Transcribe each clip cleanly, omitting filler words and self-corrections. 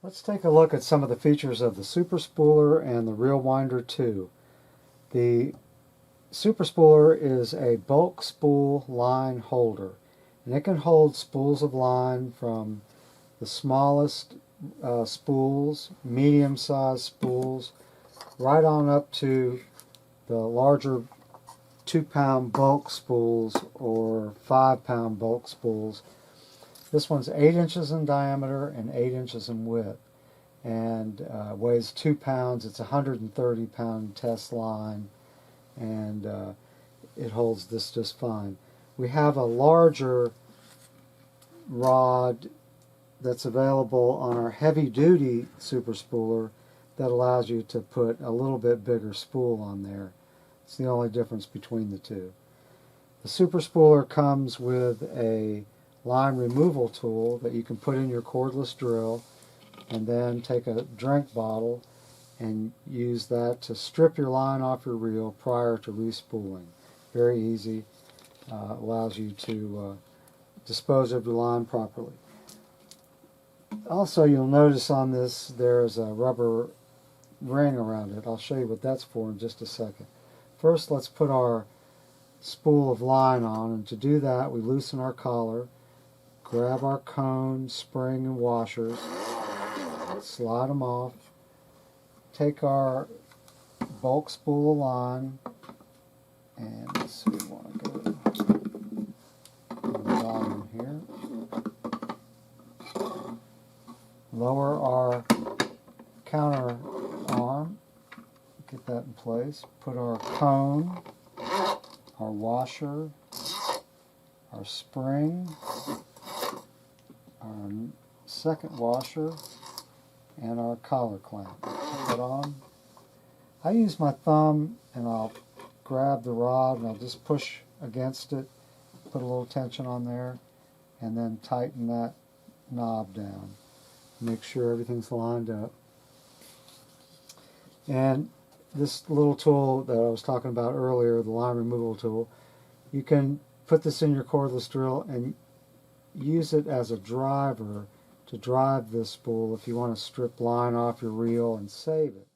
Let's take a look at some of the features of the Super Spooler and the Reel Winder II. The Super Spooler is a bulk spool line holder, and it can hold spools of line from the smallest spools, medium-sized spools, right on up to the larger 2-pound bulk spools or 5-pound bulk spools. This one's 8 inches in diameter and 8 inches in width, and weighs 2 pounds. It's a 130-pound test line, and it holds this just fine. We have a larger rod that's available on our heavy-duty Super Spooler that allows you to put a little bit bigger spool on there. It's the only difference between the two. The Super Spooler comes with a line removal tool that you can put in your cordless drill, and then take a drink bottle and use that to strip your line off your reel prior to respooling. Very easy. Allows you to dispose of your line properly. Also, you'll notice on this there's a rubber ring around it. I'll show you what that's for in just a second. First, let's put our spool of line on, and to do that we loosen our collar, grab our cone, spring, and washers, slide them off, take our bulk spool of line, and let's see, we want to go to the bottom here, lower our counter arm, get that in place, put our cone, our washer, our spring, our second washer, and our collar clamp. Put that on. I use my thumb and I'll grab the rod and I'll just push against it, put a little tension on there, and then tighten that knob down. Make sure everything's lined up. And this little tool that I was talking about earlier, the line removal tool, you can put this in your cordless drill and use it as a driver to drive this spool if you want to strip line off your reel and save it.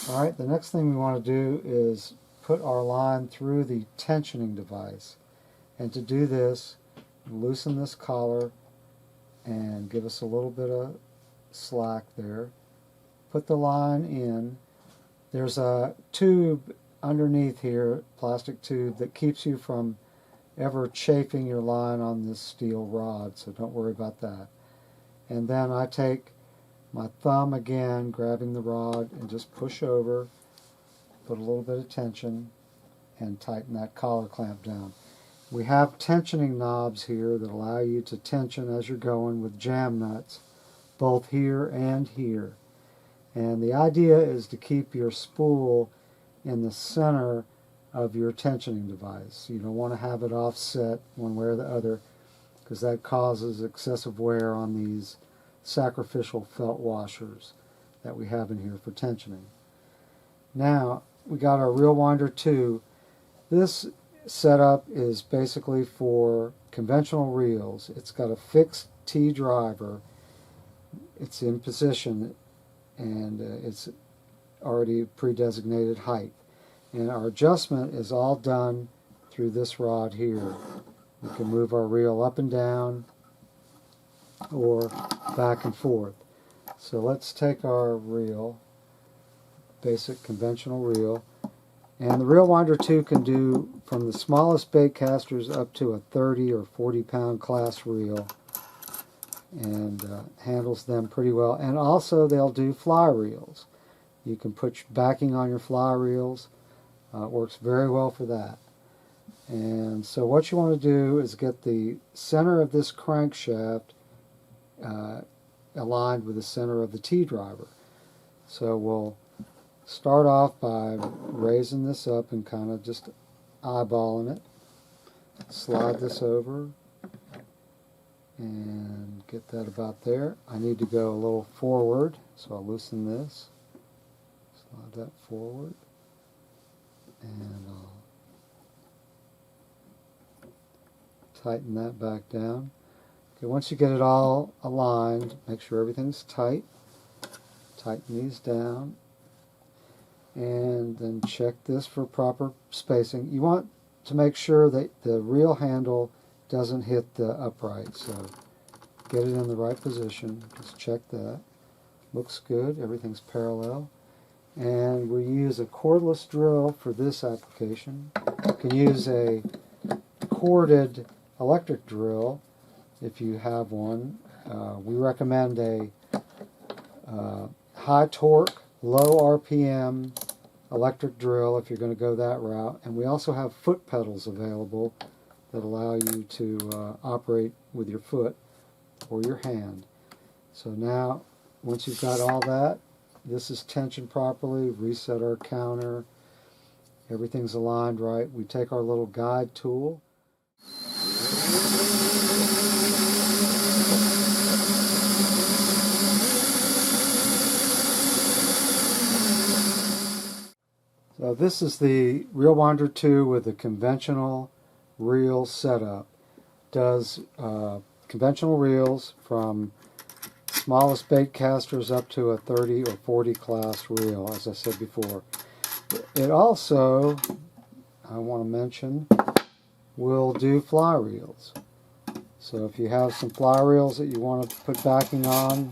Alright, the next thing we want to do is put our line through the tensioning device. And to do this, loosen this collar and give us a little bit of slack there. Put the line in. There's a tube underneath here, plastic tube, that keeps you from ever chafing your line on this steel rod, so don't worry about that. And then I take my thumb again, grabbing the rod, and just push over, put a little bit of tension, and tighten that collar clamp down. We have tensioning knobs here that allow you to tension as you're going with jam nuts, both here and here. And the idea is to keep your spool in the center of your tensioning device. You don't want to have it offset one way or the other, because that causes excessive wear on these sacrificial felt washers that we have in here for tensioning. Now, we got our Reel Winder II. This setup is basically for conventional reels. It's got a fixed T driver. It's in position, and it's already pre-designated height. And our adjustment is all done through this rod here. We can move our reel up and down or back and forth. So let's take our reel, basic conventional reel, and the Reel Winder II can do from the smallest bait casters up to a 30 or 40 pound class reel, and handles them pretty well. And also they'll do fly reels. You can put backing on your fly reels. It works very well for that. And so what you want to do is get the center of this crankshaft aligned with the center of the T driver. So we'll start off by raising this up and kind of just eyeballing it. Slide this over and get that about there. I need to go a little forward, so I'll loosen this, slide that forward, and I'll tighten that back down. Okay, once you get it all aligned, make sure everything's tight. Tighten these down, and then check this for proper spacing. You want to make sure that the reel handle doesn't hit the upright, so get it in the right position. Just check that. Looks good, everything's parallel. And we use a cordless drill for this application. You can use a corded electric drill if you have one. We recommend a high torque, low RPM electric drill if you're going to go that route. And we also have foot pedals available that allow you to operate with your foot or your hand. So now, once you've got all that, this is tensioned properly, reset our counter, everything's aligned right. We take our little guide tool. So this is the Reel Winder 2 with the conventional reel setup. Does conventional reels from smallest bait casters up to a 30 or 40 class reel, as I said before. It also, I want to mention, will do fly reels. So if you have some fly reels that you want to put backing on,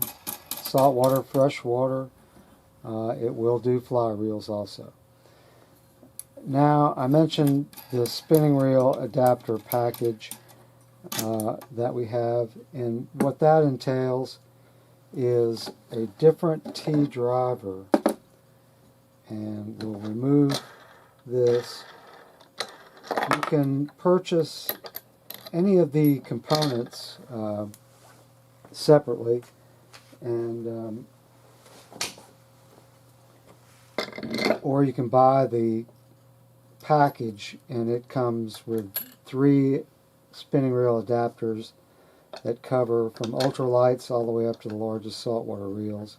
saltwater, freshwater, it will do fly reels also. Now, I mentioned the spinning reel adapter package that we have, and what that entails is a different T driver, and we'll remove this. You can purchase any of the components separately, and or you can buy the package, and it comes with 3 spinning reel adapters that cover from ultralights all the way up to the largest saltwater reels.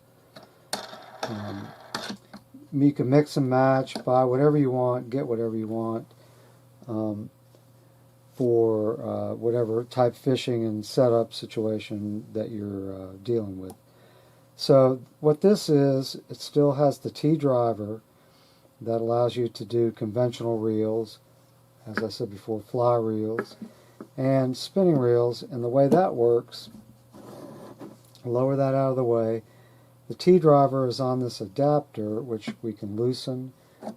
You can mix and match, buy whatever you want, get whatever you want for whatever type fishing and setup situation that you're dealing with. So what this is, it still has the T driver that allows you to do conventional reels, as I said before, fly reels, and spinning reels. And the way that works, lower that out of the way. The T driver is on this adapter, which we can loosen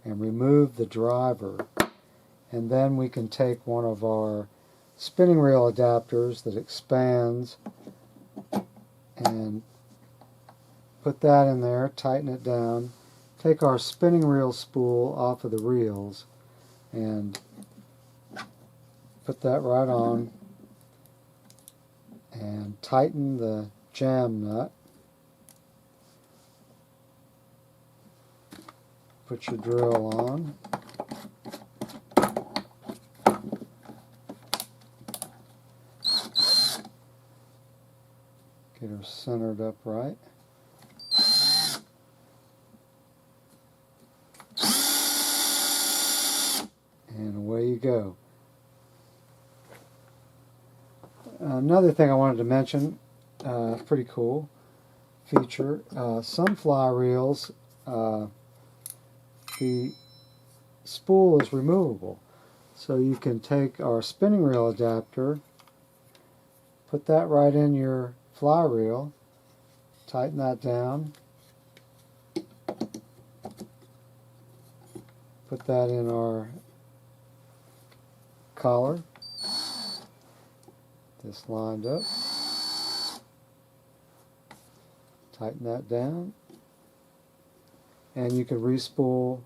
and remove the driver. And then we can take one of our spinning reel adapters that expands and put that in there, tighten it down, take our spinning reel spool off of the reels and put that right on and tighten the jam nut. Put your drill on. Get her centered up right. And away you go. Another thing I wanted to mention, pretty cool feature, some fly reels, the spool is removable. So you can take our spinning reel adapter, put that right in your fly reel, tighten that down, put that in our collar, this lined up, tighten that down, and you can re-spool